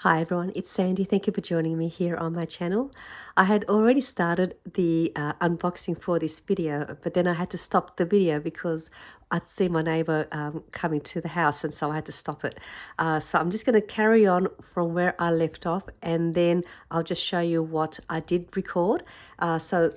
Hi everyone, it's Sandy. Thank you for joining me here on my channel. I had already started the unboxing for this video, but then I had to stop the video because I'd see my neighbor coming to the house, and so I had to stop it. So I'm just going to carry on from where I left off, and then I'll just show you what I did record. So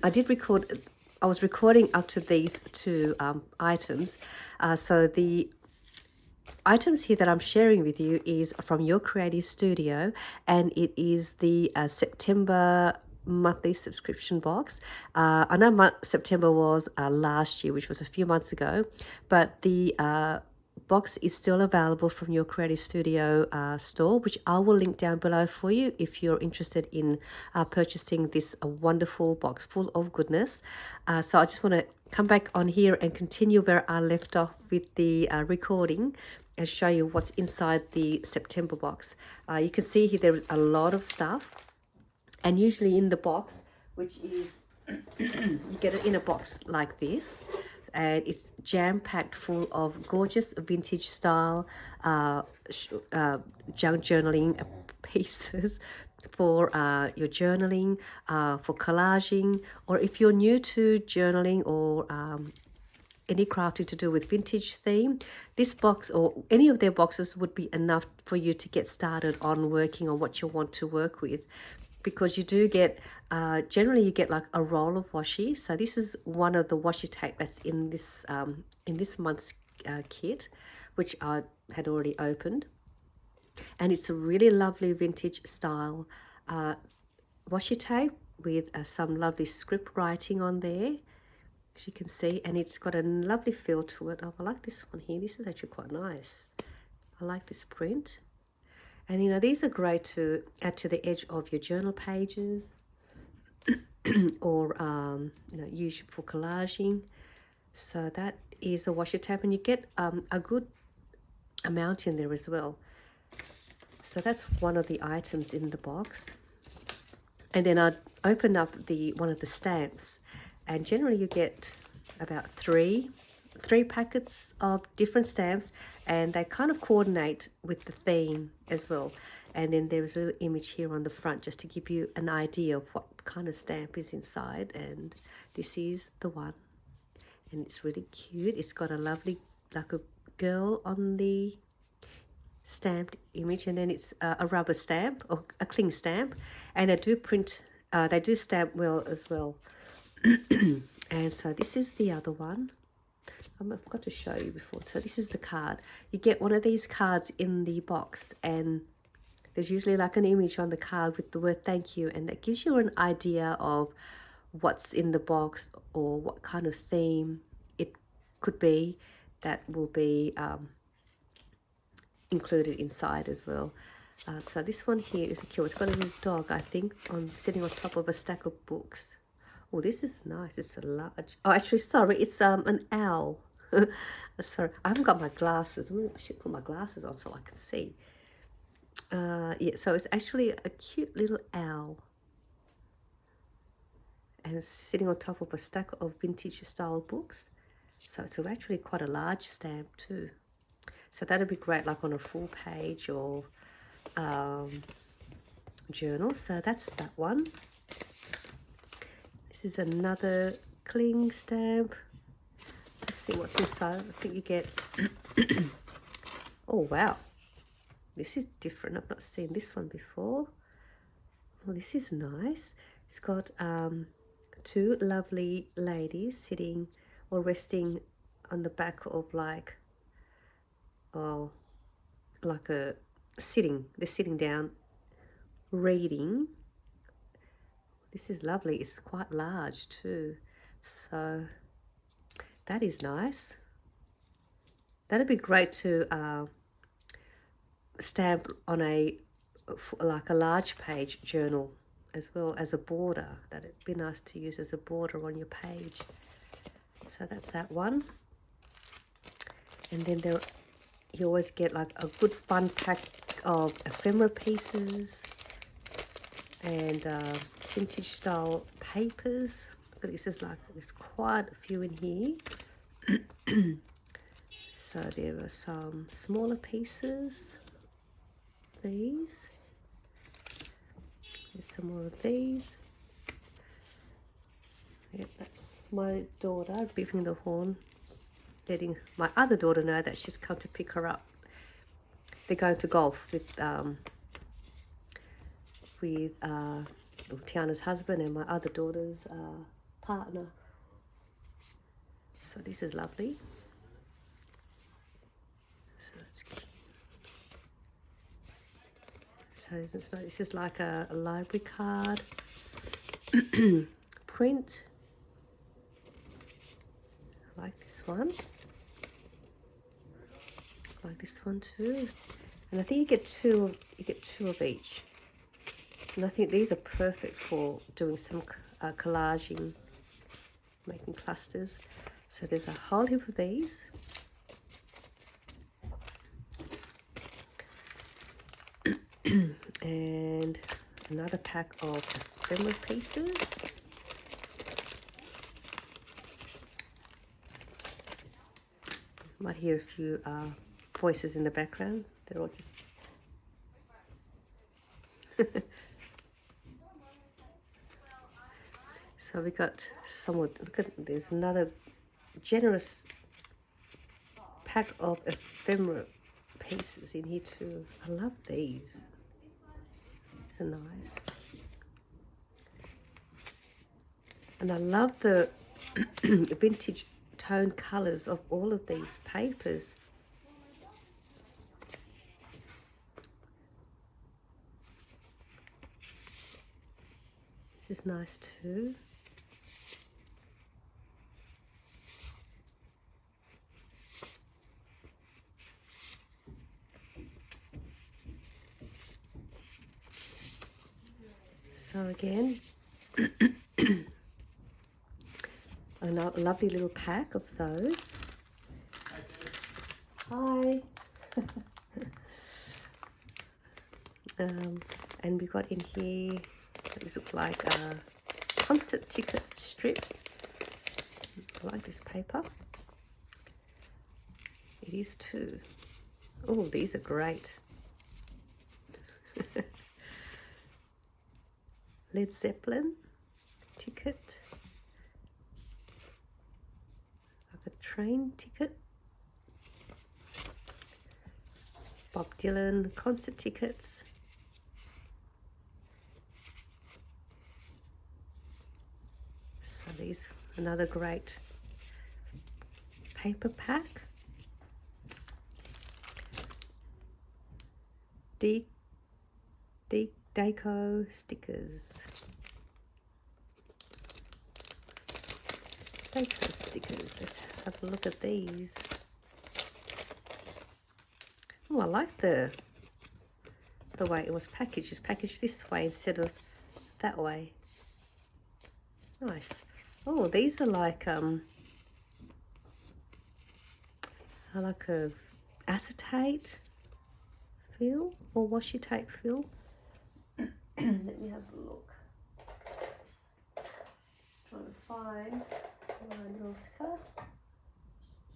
I did record. I was recording up to these two items. So the items here that I'm sharing with you is from your creative studio, and it is the September monthly subscription box. I know September was last year, which was a few months ago, but the box is still available from your creative studio store, which I will link down below for you if you're interested in purchasing this wonderful box full of goodness. So I just want to come back on here and continue where I left off with the recording and show you what's inside the September box. You can see here there is a lot of stuff, and usually in the box, which is you get it in a box like this, and it's jam-packed full of gorgeous vintage style junk journaling pieces for your journaling, for collaging, or if you're new to journaling or any crafting to do with vintage theme, this box or any of their boxes would be enough for you to get started on working on what you want to work with, because you do get generally you get like a roll of washi. So this is one of the washi tape that's in this month's kit, which I had already opened, and it's a really lovely vintage style washi tape with some lovely script writing on there, as you can see, and it's got a lovely feel to it. Oh, I like this one here. This is actually quite nice. I like this print. And you know, these are great to add to the edge of your journal pages or you know, use for collaging. So that is a washi tape, and you get a good amount in there as well. So that's one of the items in the box. And then I'd open up one of the stamps, and generally you get about three packets of different stamps, and they kind of coordinate with the theme as well. And then there's an image here on the front just to give you an idea of what kind of stamp is inside, and this is the one, and it's really cute. It's got a lovely, like a girl on the stamped image, and then it's a rubber stamp or a cling stamp, and they do print, they do stamp well as well. And so this is the other one. I forgot to show you before. So this is the card. You get one of these cards in the box, and there's usually like an image on the card with the word thank you, and that gives you an idea of what's in the box or what kind of theme it could be that will be included inside as well. So this one here is cute. It's got a little dog, I think, sitting on top of a stack of books. Oh, this is nice. It's a large. Oh, actually, sorry, it's an owl. Sorry, I haven't got my glasses. I should put my glasses on so I can see. Yeah, so it's actually a cute little owl, and it's sitting on top of a stack of vintage style books. So it's actually quite a large stamp too. So that'd be great, like on a full page or journal. So that's that one. This is another cling stamp. Let's see what's inside. I think you get oh wow, this is different. I've not seen this one before. Oh, this is nice. It's got two lovely ladies sitting or resting on the back of like a sitting. They're sitting down reading. This is lovely. It's quite large too, so that is nice. That'd be great to stamp on like a large page journal as well as a border. That'd be nice to use as a border on your page. So that's that one. And then you always get like a good fun pack of ephemera pieces and vintage style papers. But this is like, there's quite a few in here. So there are some smaller pieces these. There's some more of these. Yep, that's my daughter beeping the horn, letting my other daughter know that she's come to pick her up. They're going to golf with Tiana's husband and my other daughter's partner. So this is lovely. So that's cute. So this is like a library card print. I like this one. I like this one too. And I think you get two of each. And I think these are perfect for doing some collaging, making clusters. So there's a whole heap of these. And another pack of ephemera pieces. Might hear a few voices in the background. They're all just so we got some more. Look at, there's another generous pack of ephemera pieces in here too. I love these. These are nice. And I love the vintage tone colors of all of these papers. This is nice too. So again, a lovely little pack of those. Hi. And we got in here, these look like concert ticket strips. I like this paper. It is too. Oh, these are great. Led Zeppelin ticket. Like a train ticket. Bob Dylan concert tickets. So these, another great paper pack. Deco stickers. Deco stickers. Let's have a look at these. Oh, I like the way it was packaged. It's packaged this way instead of that way. Nice. Oh, these are like I like a acetate feel or washi tape feel. Let me have a look. Just trying to find my little sticker.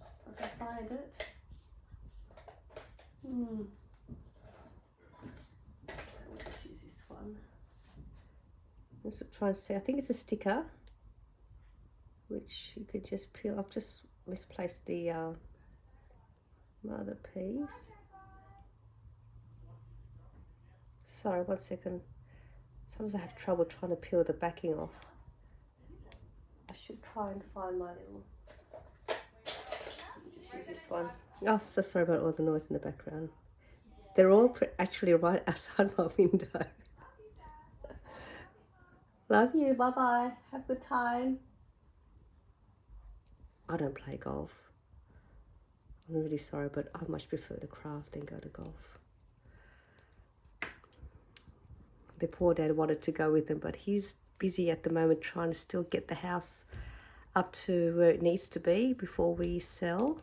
If I can find it. Let's use this one. Let's try and see. I think it's a sticker, which you could just peel. I've just misplaced the mother piece. Sorry, 1 second. Sometimes I have trouble trying to peel the backing off. I should try and find my little. Let me just use this one. Oh, so sorry about all the noise in the background. They're all actually right outside my window. Love you. Bye bye. Have a good time. I don't play golf. I'm really sorry, but I much prefer to craft than go to golf. The poor dad wanted to go with them, but he's busy at the moment trying to still get the house up to where it needs to be before we sell.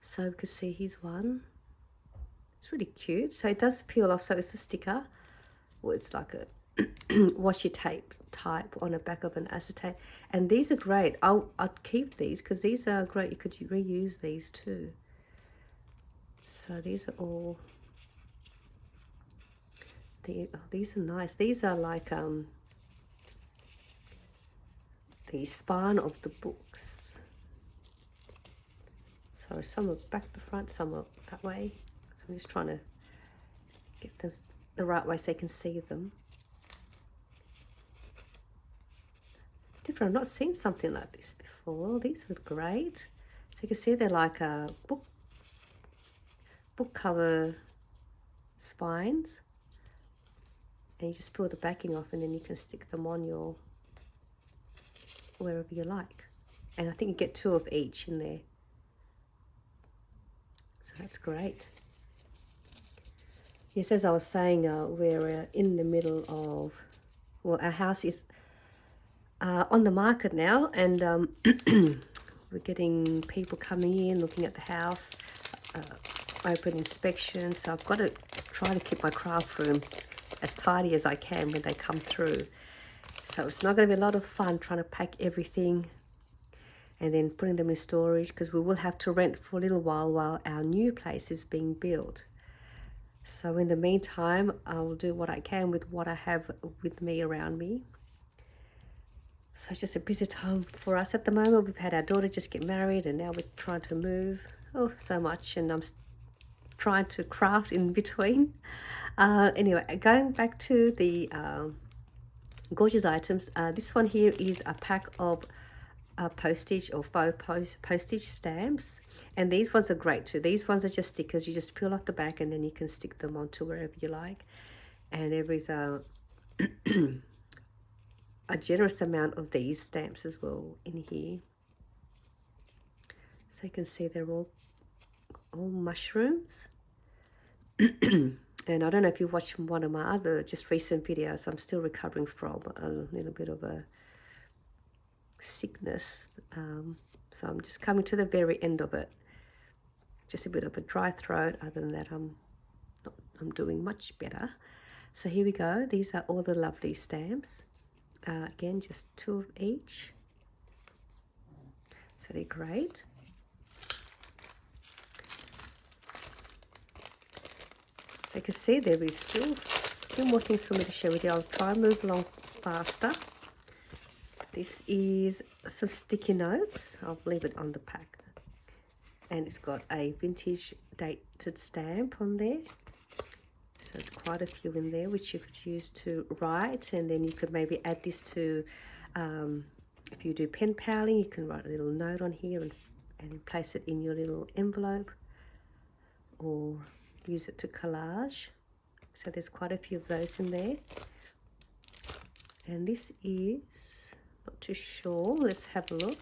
So you can see here's one. It's really cute. So it does peel off. So it's a sticker. Well, it's like a washi tape type on the back of an acetate. And these are great. I'd keep these because these are great. You could reuse these too. So these are all These are nice. These are like the spine of the books. So some are back to front, some are that way. So I'm just trying to get them the right way so you can see them. Different. I've not seen something like this before. These are great. So you can see they're like a book cover spines. And you just peel the backing off and then you can stick them on your wherever you like. And I think you get 2 of each in there. So that's great. Yes, as I was saying, we're in the middle of, well, our house is on the market now, and we're getting people coming in, looking at the house, open inspections. So I've got to try to keep my craft room as tidy as I can when they come through. So it's not going to be a lot of fun trying to pack everything and then putting them in storage, because we will have to rent for a little while our new place is being built. So in the meantime, I will do what I can with what I have with me around me. So it's just a busy time for us at the moment. We've had our daughter just get married, and now we're trying to move. Oh, so much, and I'm trying to craft in between. Anyway, going back to the gorgeous items. This one here is a pack of postage or faux postage stamps, and these ones are great too. These ones are just stickers. You just peel off the back and then you can stick them onto wherever you like. And there is a a generous amount of these stamps as well in here. So you can see they're all mushrooms. And I don't know if you watched one of my other just recent videos. I'm still recovering from a little bit of a sickness. So I'm just coming to the very end of it. Just a bit of a dry throat. Other than that, I'm doing much better. So here we go. These are all the lovely stamps. Again, just 2 of each. So they're great. So you can see there is still a few more things for me to share with you. I'll try and move along faster. This is some sticky notes. I'll leave it on the pack. And it's got a vintage dated stamp on there. So it's quite a few in there, which you could use to write. And then you could maybe add this to, if you do pen paling, you can write a little note on here and place it in your little envelope, or use it to collage. So there's quite a few of those in there. And this is, not too sure, let's have a look.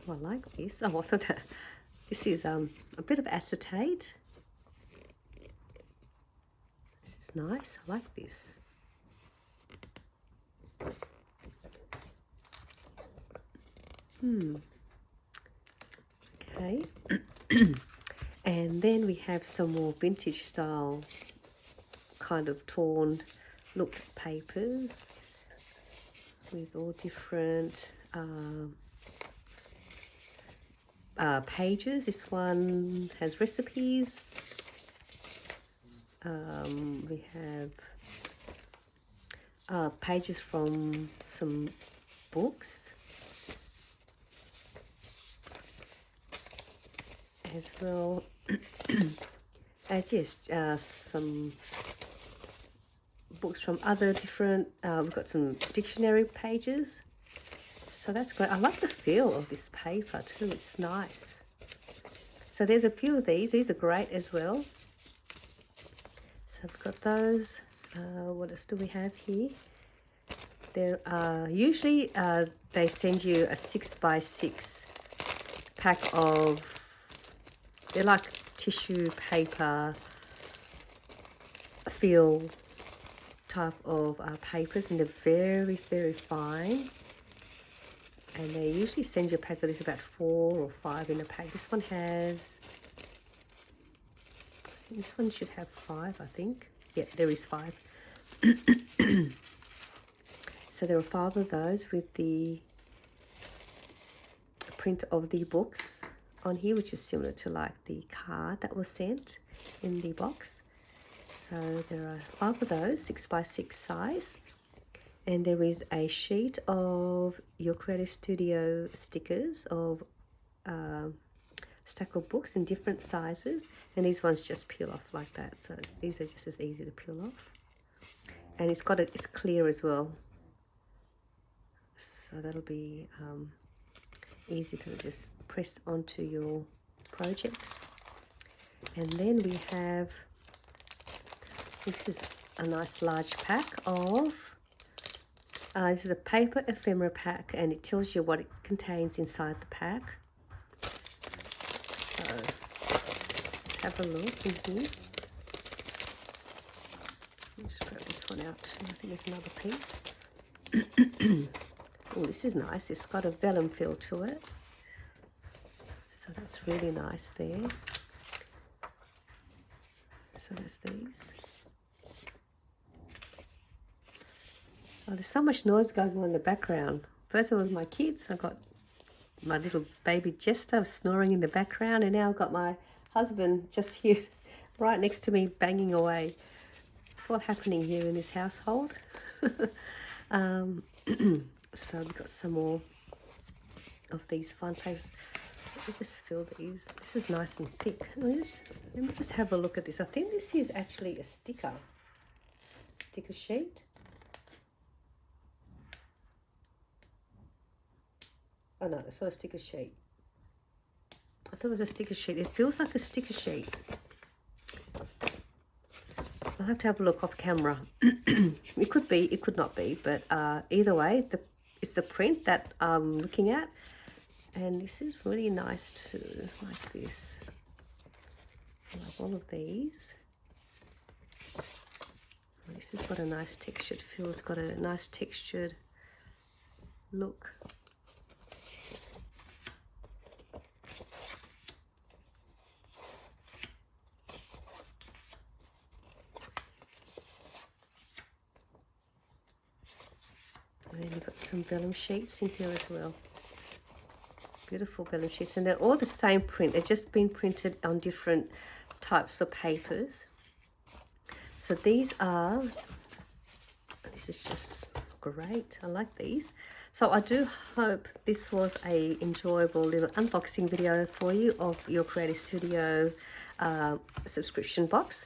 Oh, I like this. Oh, I thought that this is a bit of acetate. This is nice. I like this. Okay. And then we have some more vintage style kind of torn look papers with all different pages. This one has recipes. We have pages from some books as well as just some books from other different, we've got some dictionary pages. So that's great. I like the feel of this paper too. It's nice. So there's a few of these. These are great as well. So I've got those. What else do we have here? There are usually they send you a 6x6 pack of, they're like tissue paper feel type of papers, and they're very, very fine. And they usually send you a pack of this, about 4 or 5 in a pack. This one should have 5, I think. Yeah, there is 5. So there are 5 of those with the print of the books on here, which is similar to like the card that was sent in the box. So there are 5 of those, 6x6 size. And there is a sheet of your Creative Studio stickers of stack of books in different sizes, and these ones just peel off like that, so these are just as easy to peel off. And it's clear as well, so that'll be easy to just press onto your projects. And then we have, this is a nice large pack of this is a paper ephemera pack, and it tells you what it contains inside the pack. So let's have a look in here. Let's grab this one out too. I think there's another piece. Oh, this is nice. It's got a vellum feel to it, so that's really nice there. So there's these. Oh, there's so much noise going on in the background. First it was my kids. I got my little baby Jester snoring in the background, and now I've got my husband just here right next to me banging away. It's all happening here in this household. So we've got some more of these fun papers. Let me just fill these. This is nice and thick. Let me just have a look at this. I think this is actually a sticker sheet. Oh no, it's not a sticker sheet. I thought it was a sticker sheet. It feels like a sticker sheet. I'll have to have a look off camera. It could be, it could not be, but either way, it's the print that I'm looking at. And this is really nice too, like this. I love all of these. This has got a nice textured feel. It's got a nice textured look. And then you've got some vellum sheets in here as well. Beautiful vellum sheets, and they're all the same print. They've just been printed on different types of papers. So these are, this is just great. I like these. So I do hope this was a enjoyable little unboxing video for you of your Creative Studio subscription box.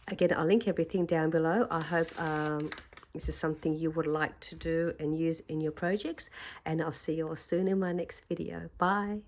Again, I'll link everything down below. I hope this is something you would like to do and use in your projects, and I'll see you all soon in my next video. Bye.